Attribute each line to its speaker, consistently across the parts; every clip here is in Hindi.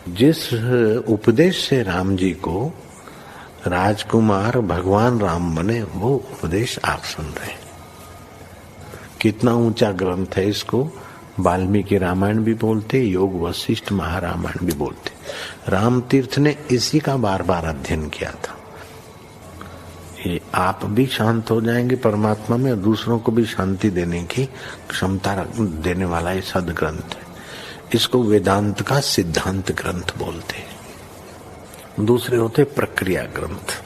Speaker 1: जिस उपदेश से राम जी को राजकुमार भगवान राम बने, वो उपदेश आप सुन रहे हैं। कितना ऊंचा ग्रंथ है। इसको वाल्मीकि रामायण भी बोलते, योग वशिष्ठ महारामायण भी बोलते। राम तीर्थ ने इसी का बार बार अध्ययन किया था। ये आप भी शांत हो जाएंगे परमात्मा में, और दूसरों को भी शांति देने की क्षमता देने वाला ये सदग्रंथ है। इसको वेदांत का सिद्धांत ग्रंथ बोलते हैं। दूसरे होते प्रक्रिया ग्रंथ।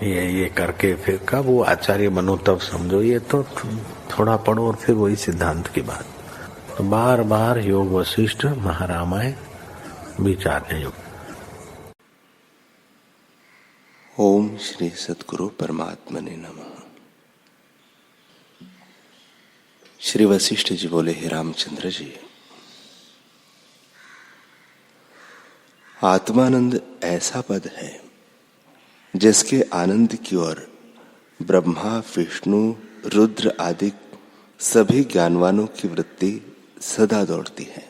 Speaker 1: ये करके फिर कब वो आचार्य बनो तब समझो, ये तो थोड़ा पढ़ो और फिर वही सिद्धांत की बात। तो बार बार योग वशिष्ठ महारामायण विचारने योग।
Speaker 2: ओम श्री सद्गुरु परमात्मने नमः। श्री वशिष्ठ जी बोले, हे रामचंद्र जी, आत्मानंद ऐसा पद है जिसके आनंद की ओर ब्रह्मा, विष्णु, रुद्र आदि सभी ज्ञानवानों की वृत्ति सदा दौड़ती है,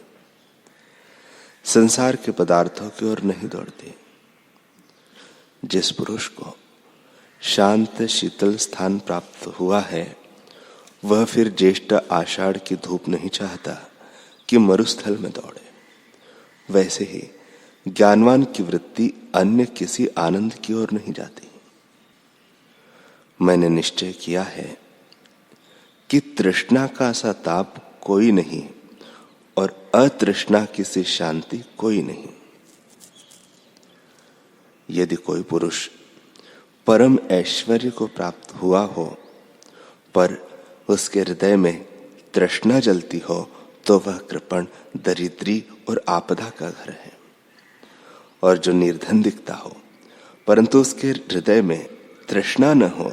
Speaker 2: संसार के पदार्थों की ओर नहीं दौड़ती। जिस पुरुष को शांत शीतल स्थान प्राप्त हुआ है, वह फिर ज्येष्ठ आषाढ़ की धूप नहीं चाहता कि मरुस्थल में दौड़े। वैसे ही ज्ञानवान की वृत्ति अन्य किसी आनंद की ओर नहीं जाती। मैंने निश्चय किया है कि तृष्णा का सा ताप कोई नहीं और अतृष्णा की सी शांति कोई नहीं। यदि कोई पुरुष परम ऐश्वर्य को प्राप्त हुआ हो पर उसके हृदय में तृष्णा जलती हो, तो वह कृपण, दरिद्री और आपदा का घर है। और जो निर्धन दिखता हो परंतु उसके हृदय में तृष्णा न हो,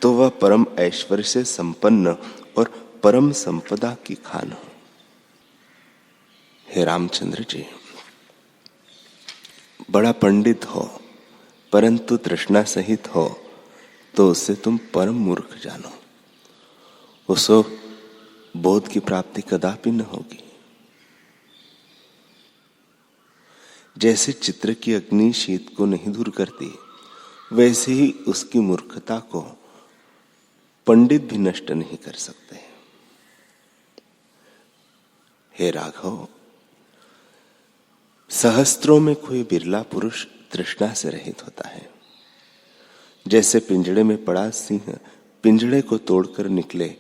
Speaker 2: तो वह परम ऐश्वर्य से संपन्न और परम संपदा की खान हो। हे रामचंद्र जी, बड़ा पंडित हो परंतु तृष्णा सहित हो, तो उससे तुम परम मूर्ख जानो। उसको बोध की प्राप्ति कदापि न होगी। जैसे चित्र की अग्नि शीत को नहीं दूर करती, वैसे ही उसकी मूर्खता को पंडित भी नष्ट नहीं कर सकते। हे राघव, सहस्त्रों में कोई बिरला पुरुष तृष्णा से रहित होता है। जैसे पिंजड़े में पड़ा सिंह पिंजड़े को तोड़कर निकले,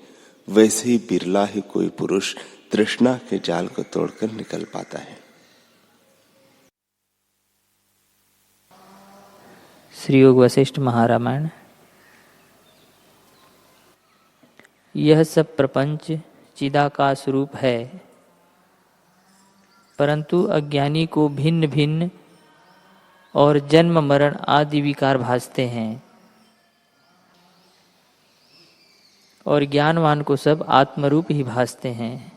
Speaker 2: वैसे ही बिरला ही कोई पुरुष तृष्णा के जाल को तोड़कर निकल पाता है।
Speaker 3: श्री योग वशिष्ठ महारामायण। यह सब प्रपंच चिदाकाश रूप है, परंतु अज्ञानी को भिन्न भिन्न और जन्म मरण आदि विकार भासते हैं, और ज्ञानवान को सब आत्मरूप ही भासते हैं।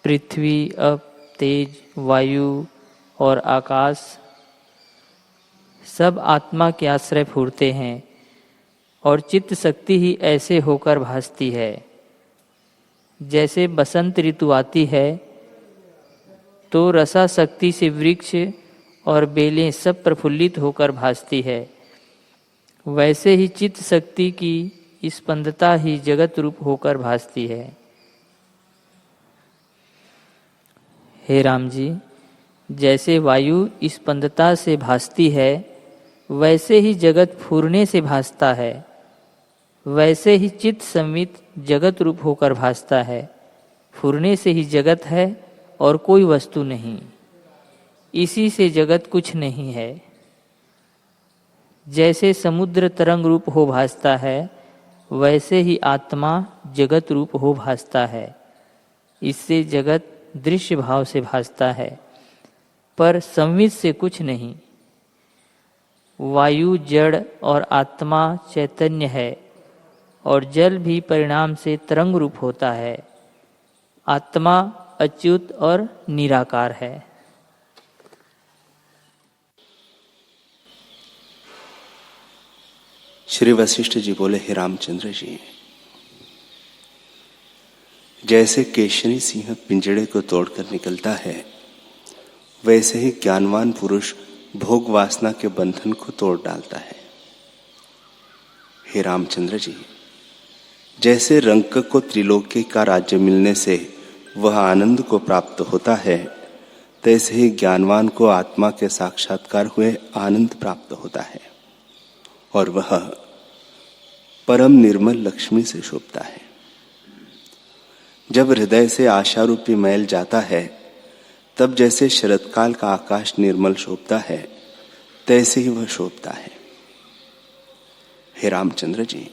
Speaker 3: पृथ्वी, अप, तेज, वायु और आकाश सब आत्मा के आश्रय फूरते हैं, और चित्त शक्ति ही ऐसे होकर भासती है। जैसे बसंत ऋतु आती है तो रसा शक्ति से वृक्ष और बेलें सब प्रफुल्लित होकर भासती है, वैसे ही चित्त शक्ति की स्पंदता ही जगत रूप होकर भासती है। हे राम जी, जैसे वायु स्पंदता से भासती है, वैसे ही जगत फूरने से भासता है, वैसे ही चित्त संवित जगत रूप होकर भासता है। फूरने से ही जगत है और कोई वस्तु नहीं, इसी से जगत कुछ नहीं है। जैसे समुद्र तरंग रूप हो भासता है, वैसे ही आत्मा जगत रूप हो भासता है। इससे जगत दृश्य भाव से भासता है, पर संवित से कुछ नहीं। वायु जड़ और आत्मा चैतन्य है, और जल भी परिणाम से तरंग रूप होता है। आत्मा अच्युत और निराकार है।
Speaker 2: श्री वशिष्ठ जी बोले, हे रामचंद्र जी, जैसे केशरी सिंह पिंजड़े को तोड़कर निकलता है, वैसे ही ज्ञानवान पुरुष भोग वासना के बंधन को तोड़ डालता है। हे रामचंद्र जी, जैसे रंक को त्रिलोकी का राज्य मिलने से वह आनंद को प्राप्त होता है, तैसे ही ज्ञानवान को आत्मा के साक्षात्कार हुए आनंद प्राप्त होता है और वह परम निर्मल लक्ष्मी से शोभता है। जब हृदय से आशा रूपी मैल जाता है, तब जैसे शरतकाल का आकाश निर्मल शोभता है, तैसे ही वह शोभता है। हे रामचंद्र जी,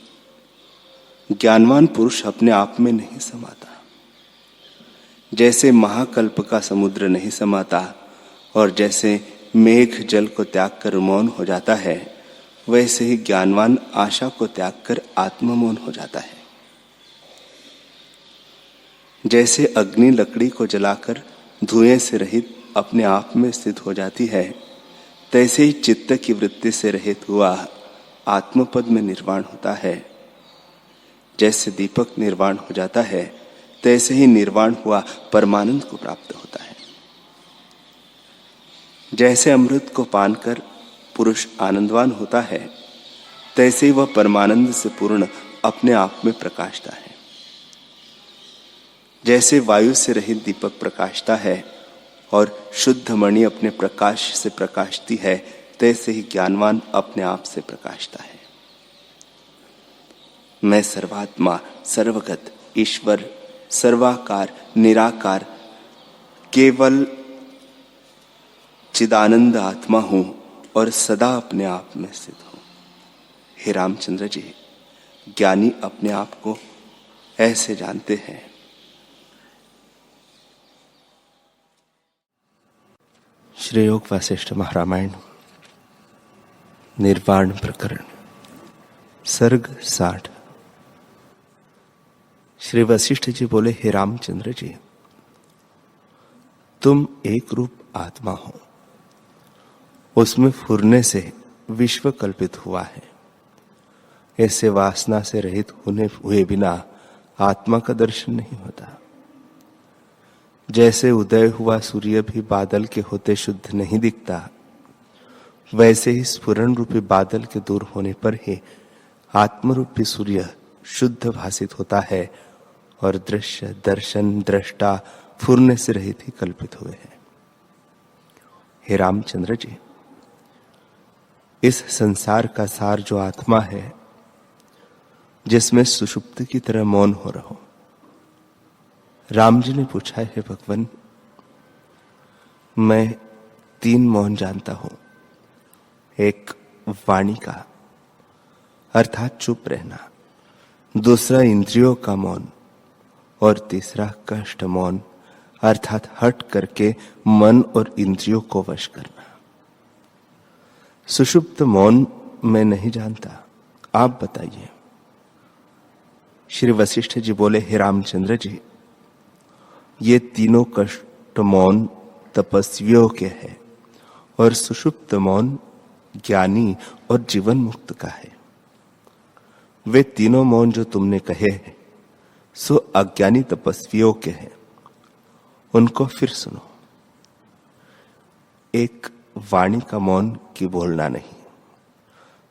Speaker 2: ज्ञानवान पुरुष अपने आप में नहीं समाता। जैसे महाकल्प का समुद्र नहीं समाता और जैसे मेघ जल को त्याग कर मौन हो जाता है, वैसे ही ज्ञानवान आशा को त्याग कर आत्ममौन हो जाता है। जैसे अग्नि लकड़ी को जलाकर धुएं से रहित अपने आप में स्थित हो जाती है, तैसे ही चित्त की वृत्ति से रहित हुआ आत्मपद में निर्वाण होता है। जैसे दीपक निर्वाण हो जाता है, तैसे ही निर्वाण हुआ परमानंद को प्राप्त होता है। जैसे अमृत को पान कर पुरुष आनंदवान होता है, तैसे ही वह परमानंद से पूर्ण अपने आप में प्रकाशता है। जैसे वायु से रहित दीपक प्रकाशता है और शुद्ध मणि अपने प्रकाश से प्रकाशती है, तैसे ही ज्ञानवान अपने आप से प्रकाशता है। मैं सर्वात्मा, सर्वगत, ईश्वर, सर्वाकार, निराकार, केवल चिदानंद आत्मा हूं और सदा अपने आप में स्थित हूं। हे रामचंद्र जी, ज्ञानी अपने आप को ऐसे जानते हैं।
Speaker 4: श्री योग वासिष्ठ महारामायण निर्वाण प्रकरण सर्ग 60। श्री वशिष्ठ जी बोले, हे रामचंद्र जी, तुम एक रूप आत्मा हो, उसमें फुरने से विश्व कल्पित हुआ है। ऐसे वासना से रहित होने हुए बिना आत्मा का दर्शन नहीं होता। जैसे उदय हुआ सूर्य भी बादल के होते शुद्ध नहीं दिखता, वैसे ही स्फुरण रूपी बादल के दूर होने पर ही आत्मरूपी सूर्य शुद्ध भासित होता है और दृश्य, दर्शन, दृष्टा फुरने से रहित ही कल्पित हुए हैं। हे रामचंद्र जी, इस संसार का सार जो आत्मा है, जिसमें सुषुप्त की तरह मौन हो रहो। राम जी ने पूछा, है भगवान, मैं 3 मौन जानता हूं। एक वाणी का अर्थात चुप रहना, दूसरा इंद्रियों का मौन और तीसरा कष्ट मौन अर्थात हट करके मन और इंद्रियों को वश करना। सुषुप्त मौन मैं नहीं जानता, आप बताइए। श्री वशिष्ठ जी बोले, हे रामचंद्र जी, ये तीनों कष्ट मौन तपस्वियों के हैं और सुषुप्त मौन ज्ञानी और जीवन मुक्त का है। वे तीनों मौन जो तुमने कहे हैं, सो अज्ञानी तपस्वियों के हैं। उनको फिर सुनो। एक वाणी का मौन की बोलना नहीं,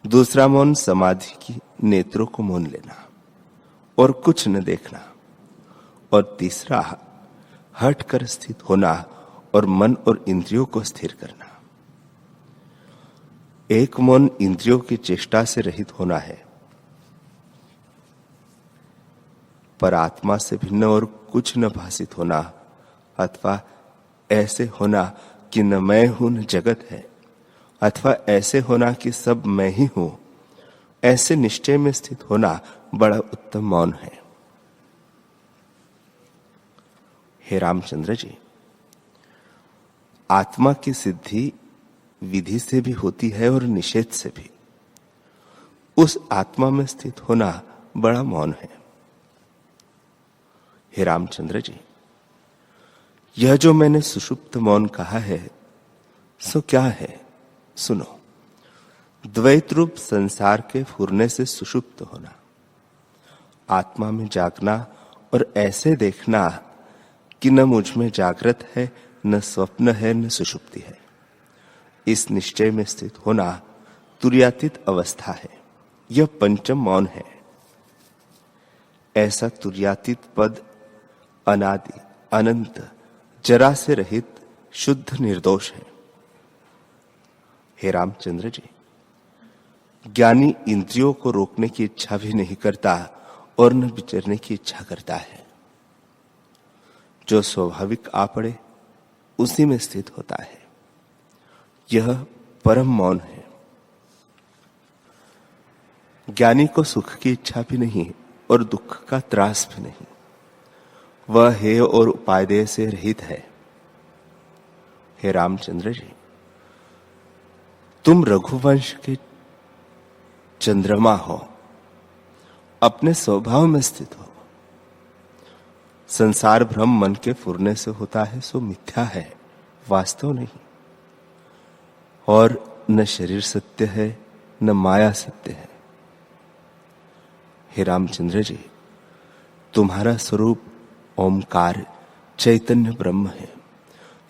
Speaker 4: दूसरा मौन समाधि की नेत्रों को मौन लेना और कुछ न देखना, और तीसरा हट कर स्थित होना और मन और इंद्रियों को स्थिर करना। एक मौन इंद्रियों की चेष्टा से रहित होना है, पर आत्मा से भिन्न और कुछ न भासित होना, अथवा ऐसे होना कि न मैं हूं न जगत है, अथवा ऐसे होना कि सब मैं ही हूं, ऐसे निश्चय में स्थित होना बड़ा उत्तम मौन है। हे रामचंद्र जी, आत्मा की सिद्धि विधि से भी होती है और निषेध से भी। उस आत्मा में स्थित होना बड़ा मौन है। हे रामचंद्र जी, यह जो मैंने सुषुप्त मौन कहा है, सो क्या है? सुनो। द्वैत रूप संसार के फुरने से सुषुप्त होना, आत्मा में जागना और ऐसे देखना कि न मुझ में जागृत है न स्वप्न है न सुषुप्ति है। इस निश्चय में स्थित होना तुर्यातीत अवस्था है। यह पंचम मौन है। ऐसा तुर्यातीत पद अनादि, अनंत, जरा से रहित, शुद्ध, निर्दोष है। हे रामचंद्र जी, ज्ञानी इंद्रियों को रोकने की इच्छा भी नहीं करता और न विचरने की इच्छा करता है। जो स्वाभाविक आ पड़े उसी में स्थित होता है। यह परम मौन है। ज्ञानी को सुख की इच्छा भी नहीं और दुख का त्रास भी नहीं। वह हेय और उपादेय से रहित है। हे रामचंद्र जी, तुम रघुवंश के चंद्रमा हो, अपने स्वभाव में स्थित हो। संसार भ्रम मन के फुरने से होता है सो मिथ्या है, वास्तव नहीं। और न शरीर सत्य है न माया सत्य है। हे रामचंद्र जी, तुम्हारा स्वरूप ओमकार चैतन्य ब्रह्म है।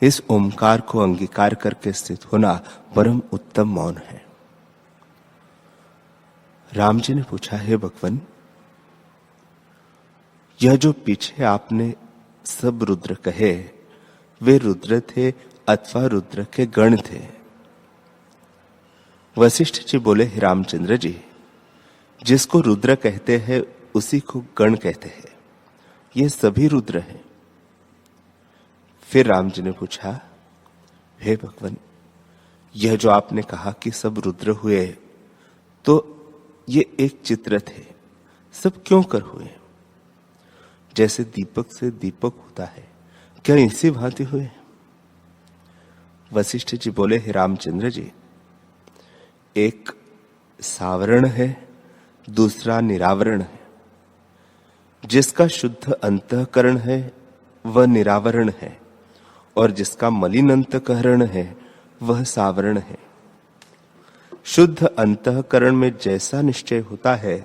Speaker 4: इस ओमकार को अंगीकार करके स्थित होना परम उत्तम मौन है। राम जी ने पूछा, हे भगवान, यह जो पीछे आपने सब रुद्र कहे, वे रुद्र थे अथवा रुद्र के गण थे? वशिष्ठ जी बोले, हे रामचंद्र जी, जिसको रुद्र कहते हैं उसी को गण कहते हैं। ये सभी रुद्र हैं। फिर राम जी ने पूछा, हे भगवान, यह जो आपने कहा कि सब रुद्र हुए, तो ये एक चित्र थे, सब क्यों कर हुए? जैसे दीपक से दीपक होता है, क्या इसी भांति हुए? वशिष्ठ जी बोले, हे रामचंद्र जी, एक सावरण है, दूसरा निरावरण है। जिसका शुद्ध अंतःकरण है वह निरावरण है, और जिसका मलिन अंतःकरण है वह सावरण है। शुद्ध अंतःकरण में जैसा निश्चय होता है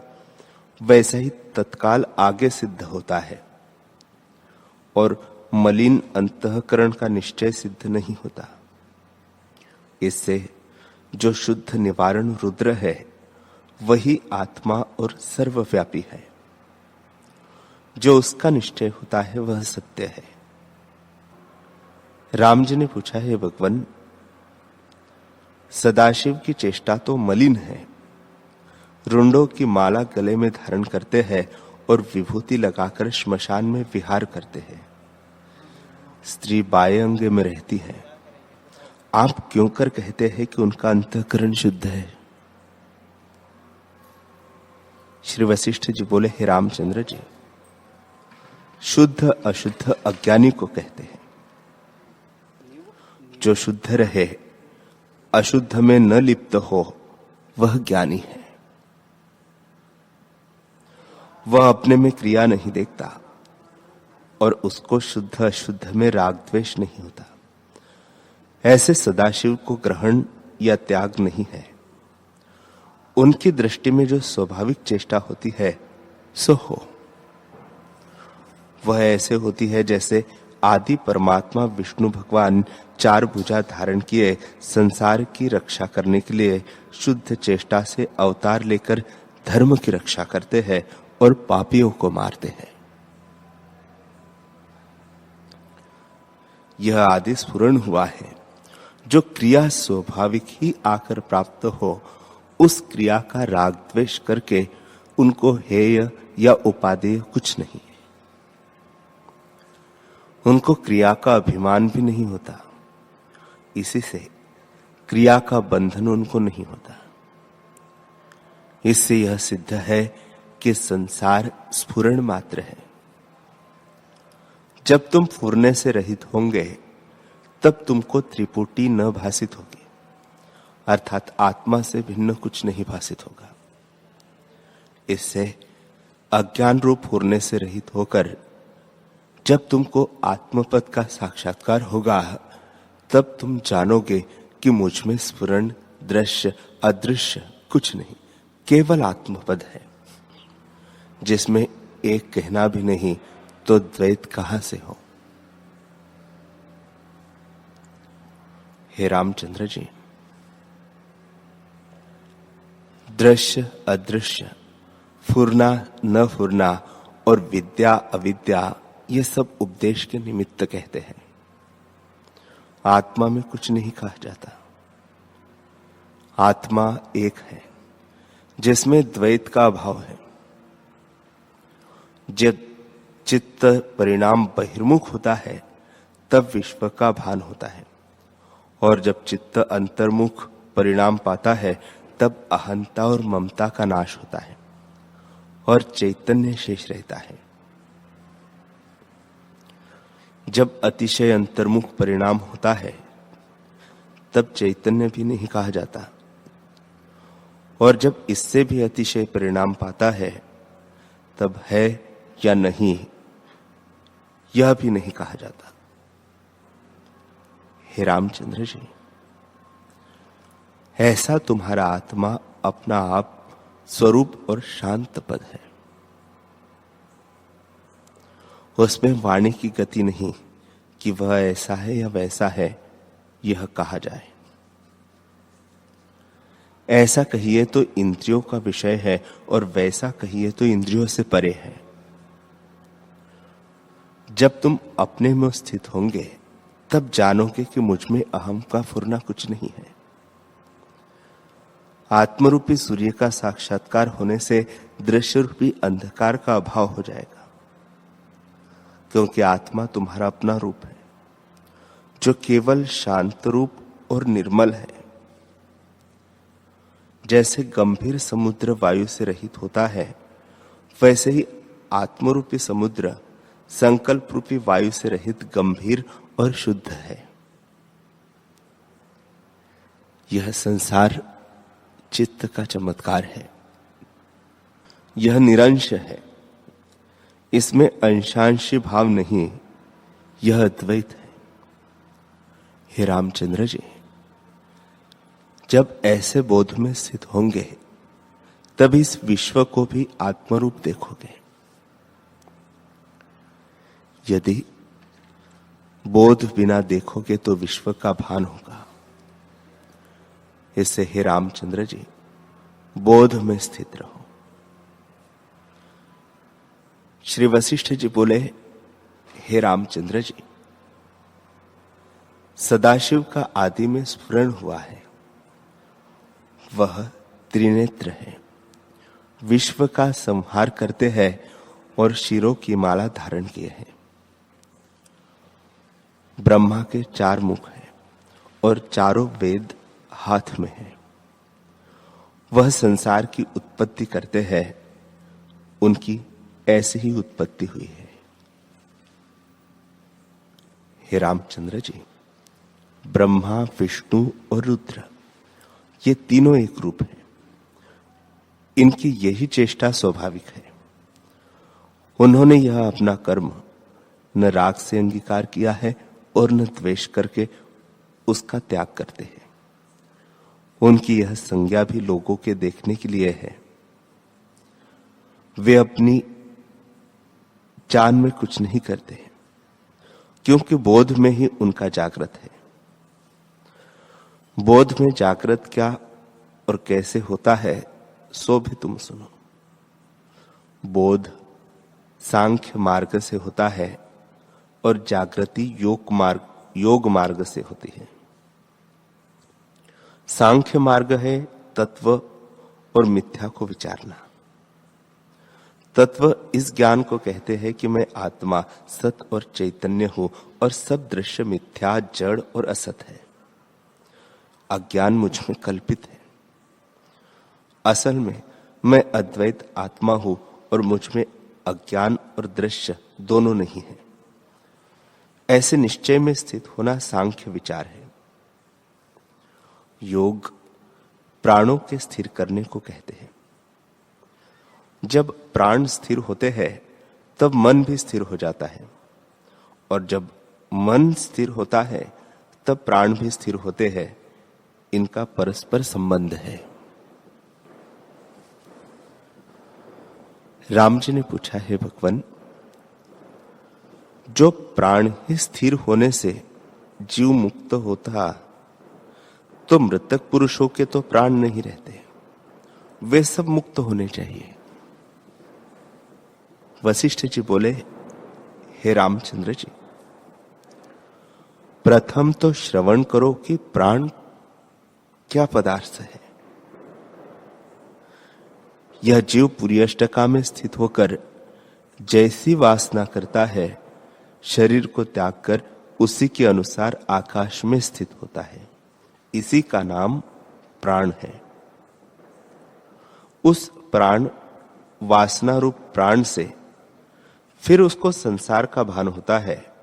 Speaker 4: वैसा ही तत्काल आगे सिद्ध होता है, और मलिन अंतःकरण का निश्चय सिद्ध नहीं होता। इससे जो शुद्ध निवारण रुद्र है वही आत्मा और सर्वव्यापी है। जो उसका निश्चय होता है वह सत्य है। राम जी ने पूछा, हे भगवान, सदाशिव की चेष्टा तो मलिन है। रुंडों की माला गले में धारण करते हैं और विभूति लगाकर श्मशान में विहार करते हैं। स्त्री बाएं अंग में रहती है। आप क्यों कर कहते हैं कि उनका अंतःकरण शुद्ध है? श्री वशिष्ठ जी बोले, हे रामचंद्र जी, शुद्ध अशुद्ध अज्ञानी को कहते हैं। जो शुद्ध रहे, अशुद्ध में न लिप्त हो, वह ज्ञानी है। वह अपने में क्रिया नहीं देखता और उसको शुद्ध अशुद्ध में राग द्वेष नहीं होता। ऐसे सदाशिव को ग्रहण या त्याग नहीं है। उनकी दृष्टि में जो स्वाभाविक चेष्टा होती है सो हो। वह ऐसे होती है जैसे आदि परमात्मा विष्णु भगवान चार भुजा धारण किए संसार की रक्षा करने के लिए शुद्ध चेष्टा से अवतार लेकर धर्म की रक्षा करते हैं और पापियों को मारते हैं। यह आदि स्फुरण हुआ है। जो क्रिया स्वाभाविक ही आकर प्राप्त हो, उस क्रिया का राग द्वेष करके उनको हेय या उपादेय कुछ नहीं है। उनको क्रिया का अभिमान भी नहीं होता। इसी से क्रिया का बंधन उनको नहीं होता। इससे यह सिद्ध है कि संसार स्फुरण मात्र है। जब तुम फुरने से रहित होंगे तब तुमको त्रिपुटी न भासित होगी, अर्थात आत्मा से भिन्न कुछ नहीं भासित होगा। इससे अज्ञान रूप फुरने से रहित होकर जब तुमको आत्मपद का साक्षात्कार होगा तब तुम जानोगे कि मुझ में स्फुरण, दृश्य, अदृश्य कुछ नहीं, केवल आत्मपद है, जिसमें एक कहना भी नहीं तो द्वैत कहां से हो। हे रामचंद्र जी, दृश्य अदृश्य, फुरना न फुरना और विद्या अविद्या, ये सब उपदेश के निमित्त कहते हैं। आत्मा में कुछ नहीं कहा जाता। आत्मा एक है जिसमें द्वैत का अभाव है। जब चित्त परिणाम बहिर्मुख होता है तब विश्व का भान होता है, और जब चित्त अंतर्मुख परिणाम पाता है तब अहंता और ममता का नाश होता है और चैतन्य शेष रहता है। जब अतिशय अंतर्मुख परिणाम होता है तब चैतन्य भी नहीं कहा जाता, और जब इससे भी अतिशय परिणाम पाता है तब है या नहीं यह भी नहीं कहा जाता। हे रामचंद्र जी, ऐसा तुम्हारा आत्मा अपना आप स्वरूप और शांत पद है। उसमें वाणी की गति नहीं कि वह ऐसा है या वैसा है यह कहा जाए। ऐसा कहिए तो इंद्रियों का विषय है और वैसा कहिए तो इंद्रियों से परे है। जब तुम अपने में स्थित होंगे तब जानोगे कि मुझ में अहम का फुरना कुछ नहीं है। आत्मरूपी सूर्य का साक्षात्कार होने से दृश्य रूपी अंधकार का अभाव हो जाएगा, क्योंकि आत्मा तुम्हारा अपना रूप है जो केवल शांत रूप और निर्मल है। जैसे गंभीर समुद्र वायु से रहित होता है, वैसे ही आत्मरूपी समुद्र संकल्प रूपी वायु से रहित गंभीर और शुद्ध है। यह संसार चित्त का चमत्कार है। यह निरंश है, इसमें अंशांशी भाव नहीं, यह अद्वैत है। हे रामचंद्र जी, जब ऐसे बोध में स्थित होंगे तब इस विश्व को भी आत्मरूप देखोगे। यदि बोध बिना देखोगे तो विश्व का भान होगा। इससे हे रामचंद्र जी, बोध में स्थित रहो। श्री वशिष्ठ जी बोले, हे रामचंद्र जी, सदाशिव का आदि में स्फुरण हुआ है। वह त्रिनेत्र है, विश्व का संहार करते हैं और शिरों की माला धारण किए हैं। ब्रह्मा के 4 मुख हैं और चारों वेद हाथ में हैं। वह संसार की उत्पत्ति करते हैं, उनकी ऐसी ही उत्पत्ति हुई है। हे रामचंद्र जी, ब्रह्मा, विष्णु और रुद्र ये तीनों एक रूप हैं। इनकी यही चेष्टा स्वाभाविक है। उन्होंने यह अपना कर्म न राग से अंगीकार किया है और न द्वेष करके उसका त्याग करते हैं। उनकी यह संज्ञा भी लोगों के देखने के लिए है। वे अपनी जान में कुछ नहीं करते, क्योंकि बोध में ही उनका जागृत है। बोध में जागृत क्या और कैसे होता है सो भी तुम सुनो। बोध सांख्य मार्ग से होता है और जागृति योग मार्ग से होती है। सांख्य मार्ग है तत्व और मिथ्या को विचारना। तत्व इस ज्ञान को कहते हैं कि मैं आत्मा सत और चैतन्य हूं और सब दृश्य मिथ्या, जड़ और असत है। अज्ञान मुझ में कल्पित है। असल में मैं अद्वैत आत्मा हूं और मुझ में अज्ञान और दृश्य दोनों नहीं है। ऐसे निश्चय में स्थित होना सांख्य विचार है। योग प्राणों के स्थिर करने को कहते हैं। जब प्राण स्थिर होते हैं तब मन भी स्थिर हो जाता है, और जब मन स्थिर होता है तब प्राण भी स्थिर होते हैं। इनका परस्पर संबंध है। राम जी ने पूछा, है भगवान, जो प्राण ही स्थिर होने से जीव मुक्त होता तो मृतक पुरुषों के तो प्राण नहीं रहते, वे सब मुक्त होने चाहिए। वशिष्ठ जी बोले, हे रामचंद्र जी, प्रथम तो श्रवण करो कि प्राण क्या पदार्थ है। यह जीव पूरी अष्टका में स्थित होकर जैसी वासना करता है, शरीर को त्याग कर उसी के अनुसार आकाश में स्थित होता है। इसी का नाम प्राण है। उस प्राण वासना रूप प्राण से फिर उसको संसार का भान होता है,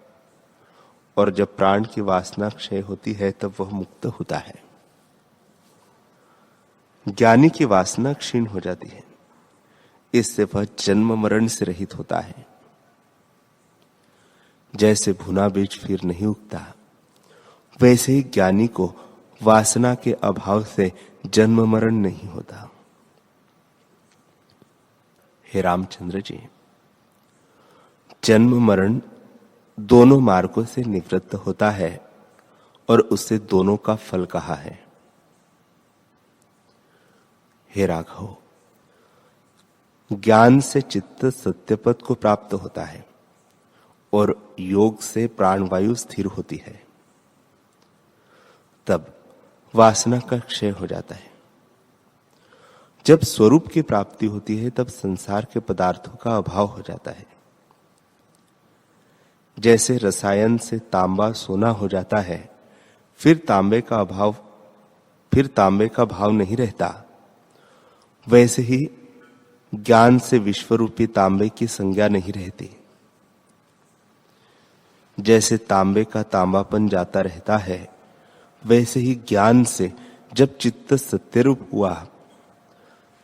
Speaker 4: और जब प्राण की वासना क्षय होती है तब वह मुक्त होता है। ज्ञानी की वासना क्षीण हो जाती है, इससे वह जन्म मरण से रहित होता है। जैसे भुना बीज फिर नहीं उगता, वैसे ही ज्ञानी को वासना के अभाव से जन्म मरण नहीं होता। हे रामचंद्र जी, जन्म मरण दोनों मार्गों से निवृत्त होता है और उससे दोनों का फल कहा है। हे राघव, ज्ञान से चित्त सत्यपद को प्राप्त होता है और योग से प्राणवायु स्थिर होती है। तब वासना का क्षय हो जाता है। जब स्वरूप की प्राप्ति होती है तब संसार के पदार्थों का अभाव हो जाता है। जैसे रसायन से तांबा सोना हो जाता है, फिर तांबे का भाव नहीं रहता, वैसे ही ज्ञान से विश्वरूपी तांबे की संज्ञा नहीं रहती। जैसे तांबे का तांबापन जाता रहता है, वैसे ही ज्ञान से जब चित्त सत्यरूप हुआ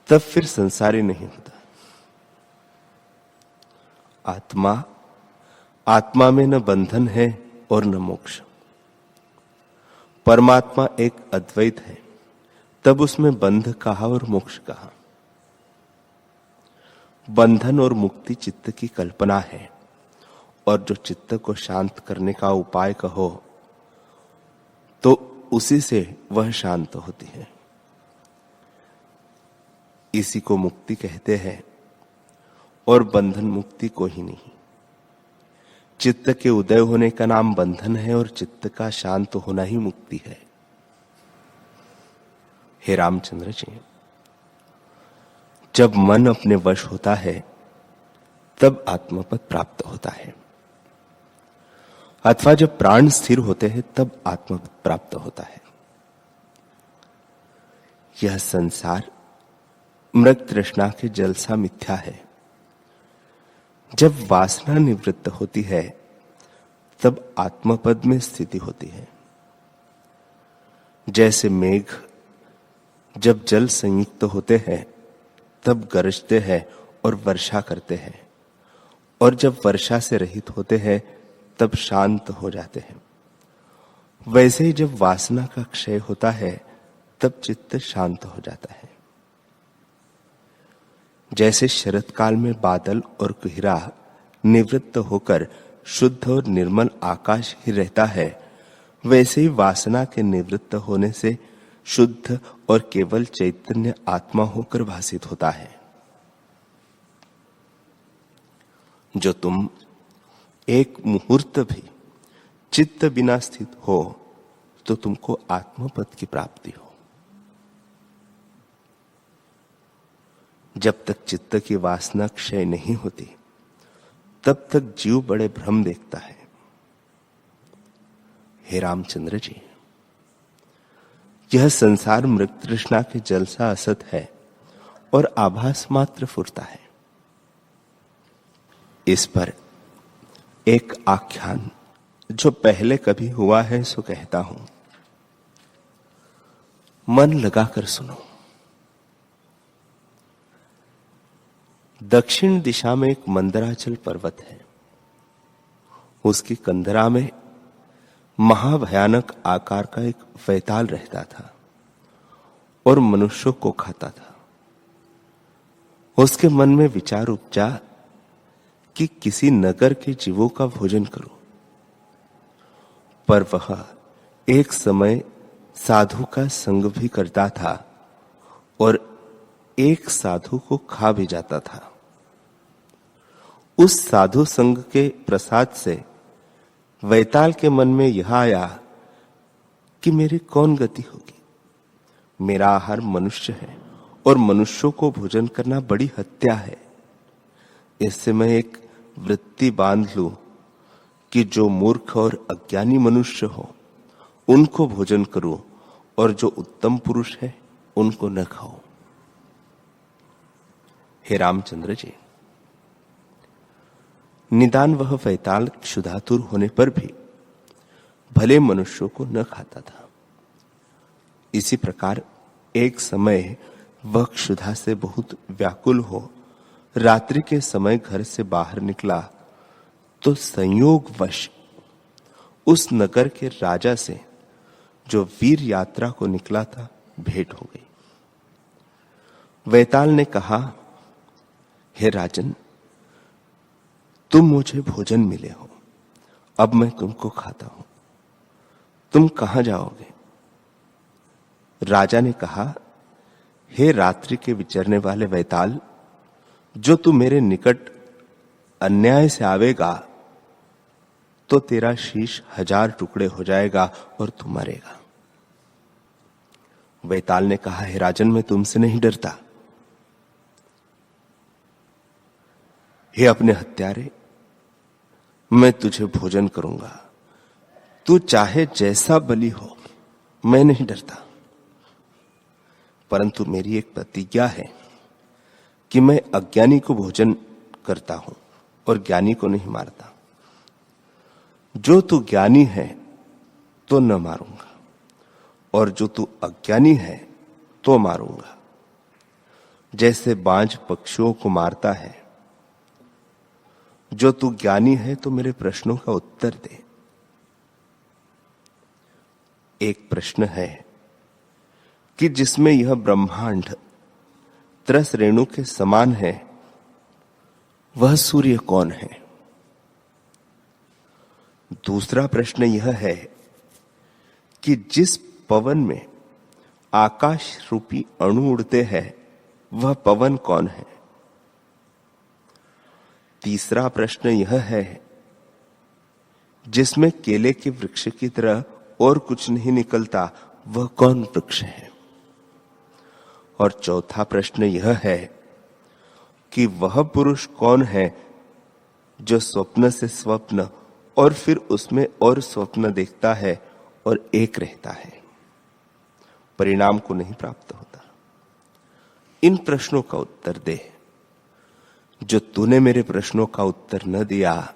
Speaker 4: तब फिर संसारी नहीं होता। आत्मा में न बंधन है और न मोक्ष। परमात्मा एक अद्वैत है, तब उसमें बंध कहा और मोक्ष कहा। बंधन और मुक्ति चित्त की कल्पना है, और जो चित्त को शांत करने का उपाय कहो तो उसी से वह शांत होती है। इसी को मुक्ति कहते हैं, और बंधन मुक्ति को ही नहीं। चित्त के उदय होने का नाम बंधन है और चित्त का शांत होना ही मुक्ति है। हे रामचंद्र जी, जब मन अपने वश होता है तब आत्मपद प्राप्त होता है, अथवा जब प्राण स्थिर होते हैं तब आत्मपद प्राप्त होता है। यह संसार मृग तृष्णा के जलसा मिथ्या है। जब वासना निवृत्त होती है तब आत्मपद में स्थिति होती है। जैसे मेघ जब जल संयुक्त होते हैं तब गरजते हैं और वर्षा करते हैं, और जब वर्षा से रहित होते हैं तब शांत हो जाते हैं। वैसे ही जब वासना का क्षय होता है तब चित्त शांत हो जाता है। जैसे शरत काल में बादल और कुहरा निवृत्त होकर शुद्ध और निर्मल आकाश ही रहता है, वैसे ही वासना के निवृत्त होने से शुद्ध और केवल चैतन्य आत्मा होकर भासित होता है। जो तुम एक मुहूर्त भी चित्त बिना स्थित हो तो तुमको आत्मपद की प्राप्ति हो। जब तक चित्त की वासना क्षय नहीं होती तब तक जीव बड़े भ्रम देखता है। हे रामचंद्र जी, यह संसार मृग तृष्णा के जलसा असत है और आभास मात्र फुरता है। इस पर एक आख्यान जो पहले कभी हुआ है सो कहता हूं, मन लगाकर सुनो। दक्षिण दिशा में एक मंदराचल पर्वत है। उसकी कंदरा में महाभयानक आकार का एक वैताल रहता था और मनुष्यों को खाता था। उसके मन में विचार उपजा कि किसी नगर के जीवों का भोजन करूं, पर वह एक समय साधु का संग भी करता था और एक साधु को खा भी जाता था। उस साधु संग के प्रसाद से वैताल के मन में यह आया कि मेरी कौन गति होगी। मेरा आहार मनुष्य है और मनुष्यों को भोजन करना बड़ी हत्या है। इससे मैं एक वृत्ति बांध लूं कि जो मूर्ख और अज्ञानी मनुष्य हो उनको भोजन करूं और जो उत्तम पुरुष है उनको न खाऊं। हे रामचंद्र जी, निदान वह वैताल क्षुधातुर होने पर भी भले मनुष्यों को न खाता था। इसी प्रकार एक समय वह क्षुधा से बहुत व्याकुल हो रात्रि के समय घर से बाहर निकला तो संयोगवश उस नगर के राजा से जो वीर यात्रा को निकला था भेंट हो गई। वैताल ने कहा, हे राजन, तुम मुझे भोजन मिले हो, अब मैं तुमको खाता हूं, तुम कहां जाओगे? राजा ने कहा, हे रात्रि के विचरने वाले वैताल, जो तू मेरे निकट अन्याय से आवेगा तो तेरा शीश 1000 टुकड़े हो जाएगा और तू मरेगा। वैताल ने कहा, हे राजन, मैं तुमसे नहीं डरता। हे अपने हत्यारे, मैं तुझे भोजन करूंगा, तू चाहे जैसा बलि हो, मैं नहीं डरता। परंतु मेरी एक प्रतिज्ञा है कि मैं अज्ञानी को भोजन करता हूं और ज्ञानी को नहीं मारता। जो तू ज्ञानी है तो न मारूंगा और जो तू अज्ञानी है तो मारूंगा। जैसे बाज पक्षियों को मारता है, जो तू ज्ञानी है तो मेरे प्रश्नों का उत्तर दे। एक प्रश्न है कि जिसमें यह ब्रह्मांड त्रस रेणु के समान है, वह सूर्य कौन है? दूसरा प्रश्न यह है कि जिस पवन में आकाश रूपी अणु उड़ते हैं, वह पवन कौन है? तीसरा प्रश्न यह है, जिसमें केले के वृक्ष की तरह और कुछ नहीं निकलता, वह कौन वृक्ष है? और चौथा प्रश्न यह है कि वह पुरुष कौन है जो स्वप्न से स्वप्न और फिर उसमें और स्वप्न देखता है और एक रहता है, परिणाम को नहीं प्राप्त होता। इन प्रश्नों का उत्तर दे। जो तूने मेरे प्रश्नों का उत्तर न दिया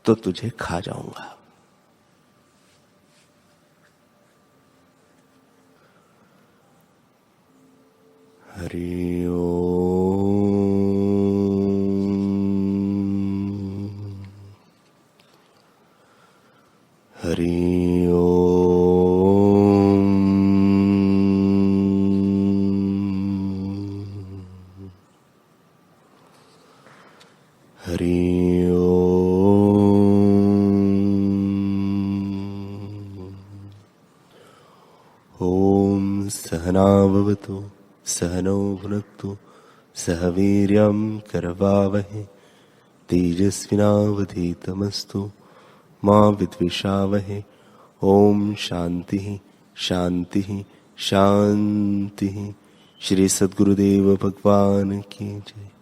Speaker 4: तो तुझे खा जाऊंगा। हरि ओम। हरि ओम। हरि ओम। सहना भवतु सहनौ भुनक्तु सह वीर्यं करवावहै तेजस्विनावधीतमस्तु मा विद्विषावहै। ओम शांति शांति शांति। श्री सद्गुरुदेव भगवान की जय।